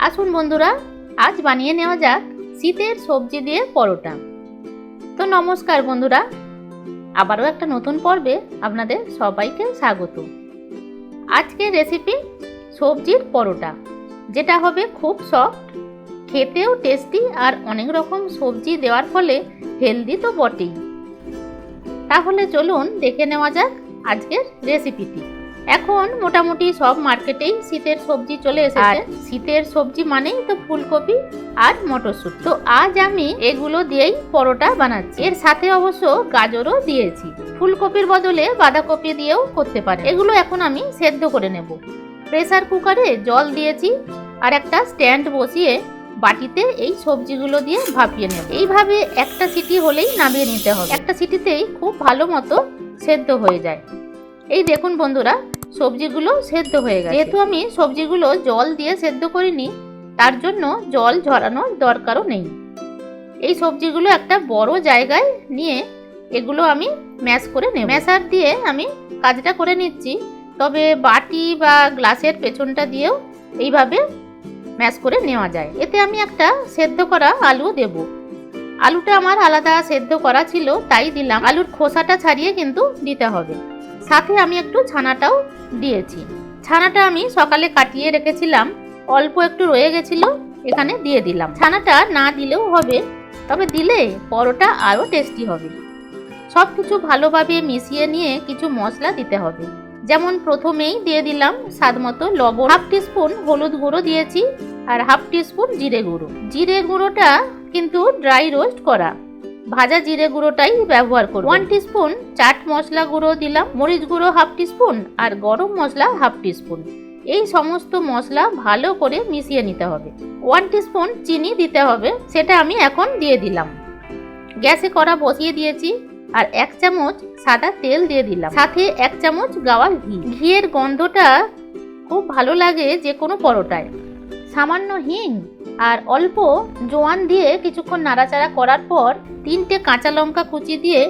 আসুন বন্ধুরা, আজ বানিয়ে নেওয়া যাক শীতের সবজি দিয়ে পরোটা। তো নমস্কার বন্ধুরা, আবারও একটা নতুন পর্বে আপনাদের সবাইকে স্বাগত। আজকের রেসিপি সবজির পরোটা, যেটা হবে খুব সফট, খেতেও টেস্টি আর অনেক রকম সবজি দেওয়ার ফলে হেলদি তো বটেই। তাহলে চলুন দেখে নেওয়া যাক আজকের রেসিপিটি। এখন মোটামুটি সব মার্কেটেই শীতের সবজি চলে এসেছে। শীতের সবজি মানেই তো ফুলকপি আর মটরশুঁটি। তো আজ আমি এগুলো দিয়েই পরোটা বানাচ্ছি। এর সাথে অবশ্য গাজরও দিয়েছি। ফুলকপির বদলে বাঁধাকপি দিয়েও করতে পারে। এগুলো এখন আমি সেদ্ধ করে নেব। প্রেসার কুকারে জল দিয়েছি আর একটা স্ট্যান্ড বসিয়ে বাটিতে এই সবজিগুলো দিয়ে ভাপিয়ে নেব। এইভাবে একটা সিটি হলেই নামিয়ে নিতে হবে। একটা সিটিতেই খুব ভালো মতো সেদ্ধ হয়ে যায়। এই দেখুন বন্ধুরা, সবজিগুলো সেদ্ধ হয়ে গেছে। যেহেতু আমি সবজিগুলো জল দিয়ে সেদ্ধ করিনি, তার জন্য জল ঝরানোর দরকারও নেই। এই সবজিগুলো একটা বড় জায়গায় নিয়ে এগুলো আমি ম্যাশ করে নেব। ম্যাশার দিয়ে আমি কাজটা করে নিচ্ছি, তবে বাটি বা গ্লাসের পেছনটা দিয়েও এইভাবে ম্যাশ করে নেওয়া যায়। এতে আমি একটা সেদ্ধ করা আলু দেব। আলুটা আমার আলাদা সেদ্ধ করা ছিল, তাই দিলাম। আলুর খোসাটা ছাড়িয়ে কিন্তু দিতে হবে। সাথে আমি একটু ছানাটাও দিয়েছি। ছানাটা আমি সকালে কাটিয়ে রেখেছিলাম, অল্প একটু রয়ে গেছিল, এখানে দিয়ে দিলাম। ছানাটা না দিলেও হবে, তবে দিলে পরোটা আরও টেস্টি হবে। সব কিছু ভালোভাবে মিশিয়ে নিয়ে কিছু মশলা দিতে হবে। যেমন প্রথমেই দিয়ে দিলাম স্বাদ মতো লবণ, হাফ টিস্পুন হলুদ গুঁড়ো দিয়েছি আর হাফ টিস্পুন জিরে গুঁড়ো। জিরে গুঁড়োটা কিন্তু ড্রাই রোস্ট করা, ভাজা জিরে গুঁড়োটাই ব্যবহার করব। 1 টিস্পুন চাট মশলা গুঁড়ো দিলাম, মরিচ গুঁড়ো হাফ টিস্পুন আর গরম মশলা হাফ টিস্পুন। এই সমস্ত মশলা ভালো করে মিশিয়ে নিতে হবে। 1 টিস্পুন চিনি দিতে হবে, সেটা আমি এখন দিয়ে দিলাম। গ্যাসে কড়া বসিয়ে দিয়েছি আর 1 চামচ সাদা তেল দিয়ে দিলাম, সাথে 1 চামচ গাওয়া ঘি। ঘিয়ের গন্ধটা খুব ভালো লাগে যে কোনো পরোটায়। সামান্য হিং আর অল্প জোয়ান দিয়ে কিছুক্ষণ নাড়াচাড়া করার পর 3টে কাঁচা লঙ্কা কুচি দিয়ে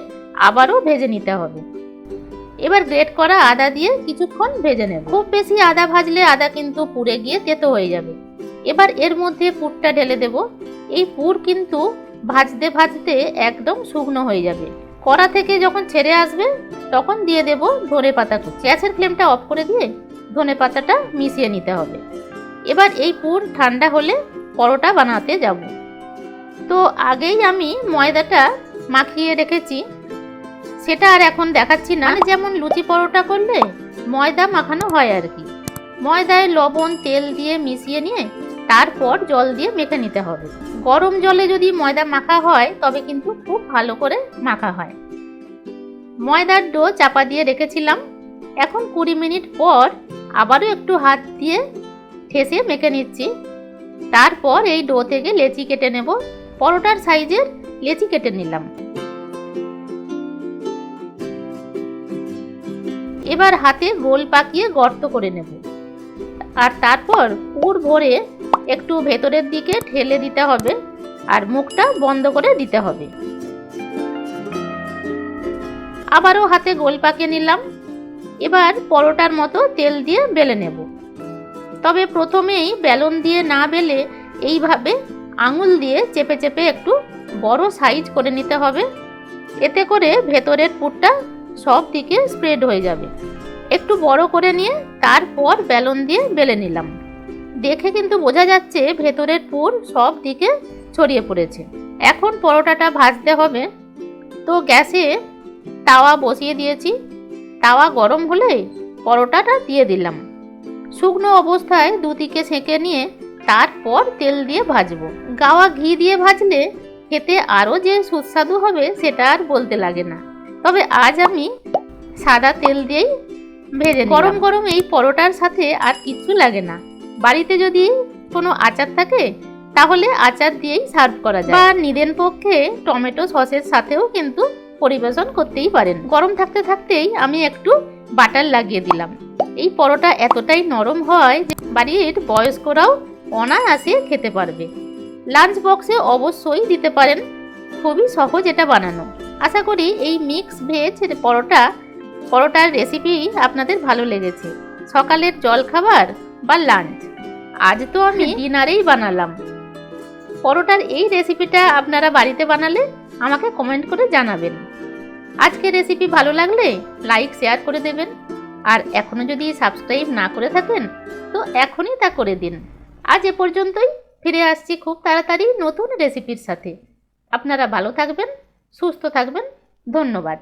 আবারও ভেজে নিতে হবে। এবার গ্রেট করা আদা দিয়ে কিছুক্ষণ ভেজে নেব। খুব বেশি আদা ভাজলে আদা কিন্তু পুড়ে গিয়ে তেতো হয়ে যাবে। এবার এর মধ্যে পুরটা ঢেলে দেব। এই পুর কিন্তু ভাজতে ভাজতে একদম শুকনো হয়ে যাবে। কড়া থেকে যখন ছেড়ে আসবে তখন দিয়ে দেব ধনেপাতা কুচি। গ্যাসের ফ্লেমটা অফ করে দিয়ে ধনেপাতাটা মিশিয়ে নিতে হবে। এবার এই পুর ঠান্ডা হলে পরোটা বানাতে যাব। তো আগেই আমি ময়দাটা মাখিয়ে রেখেছি, সেটা আর এখন দেখাচ্ছি না। যেমন লুচি পরোটা করলে ময়দা মাখানো হয় আর কি। ময়দায় লবণ তেল দিয়ে মিশিয়ে নিয়ে তারপর জল দিয়ে মেখে নিতে হবে। গরম জলে যদি ময়দা মাখা হয় তবে কিন্তু খুব ভালো করে মাখা হয়। ময়দার ডো চাপা দিয়ে রেখেছিলাম। এখন 20 মিনিট পর আবারও একটু হাত দিয়ে ঠেসে মেখে নিচ্ছি। তারপর এই ডো থেকে লেচি কেটে নেব। পরোটার সাইজের লেচি কেটে নিলাম। এবার হাতে গোল পাকিয়ে গর্ত করে নেব আর তারপর পুর ভরে একটু ভেতরের দিকে ঠেলে দিতে হবে আর মুখটা বন্ধ করে দিতে হবে। আবারও হাতে গোল পাকিয়ে নিলাম। এবার পরোটার মতো তেল দিয়ে বেলে নেব। তবে প্রথমেই বেলন দিয়ে না বেলে এইভাবে আঙুল দিয়ে চেপে চেপে একটু বড় সাইজ করে নিতে হবে। এতে করে ভেতরের পুরটা সব দিকে স্প্রেড হয়ে যাবে। একটু বড় করে নিয়ে তারপর বেলন দিয়ে বেলে নিলাম। দেখে কিন্তু বোঝা যাচ্ছে ভেতরের পুর সব দিকে ছড়িয়ে পড়েছে। এখন পরোটাটা ভাজতে হবে। তো গ্যাসে তাওয়া বসিয়ে দিয়েছি। তাওয়া গরম হলে পরোটাটা দিয়ে দিলাম। শুকনো অবস্থায় দুদিকে সেঁকে নিয়ে তারপর তেল দিয়ে ভাজবো। গাওয়া ঘি দিয়ে ভাজলে খেতে আরও যে সুস্বাদু হবে সেটা আর বলতে লাগে না। তবে আজ আমি সাদা তেল দিয়েই ভেজে নিলাম। গরম গরম এই পরোটার সাথে আর কিছু লাগে না। বাড়িতে যদি কোনো আচার থাকে তাহলে আচার দিয়েই সার্ভ করা যায়, বা নিদেন পক্ষে টমেটো সসের সাথেও কিন্তু পরিবেশন করতেই পারেন। গরম থাকতে থাকতেই আমি একটু বাটার লাগিয়ে দিলাম। এই পরোটা এতটাই নরম হয় যে বাড়ির বয়স্করাও অনায়াসে খেতে পারবে। লাঞ্চ বক্সে অবশ্যই দিতে পারেন। খুবই সহজ এটা বানানো। আশা করি এই মিক্স ভেজ পরোটার রেসিপি আপনাদের ভালো লেগেছে। সকালের জলখাবার বা লাঞ্চ আজ তো আমি ডিনারেই বানালাম। পরোটার এই রেসিপিটা আপনারা বাড়িতে বানালে আমাকে কমেন্ট করে জানাবেন। আজকের রেসিপি ভালো লাগলে লাইক শেয়ার করে দেবেন, আর এখনো যদি সাবস্ক্রাইব না করে থাকেন তো এখনই তা করে দিন। আজ এ পর্যন্তই, ফিরে আসছি খুব তাড়াতাড়ি নতুন রেসিপির সাথে। আপনারা ভালো থাকবেন, সুস্থ থাকবেন। ধন্যবাদ।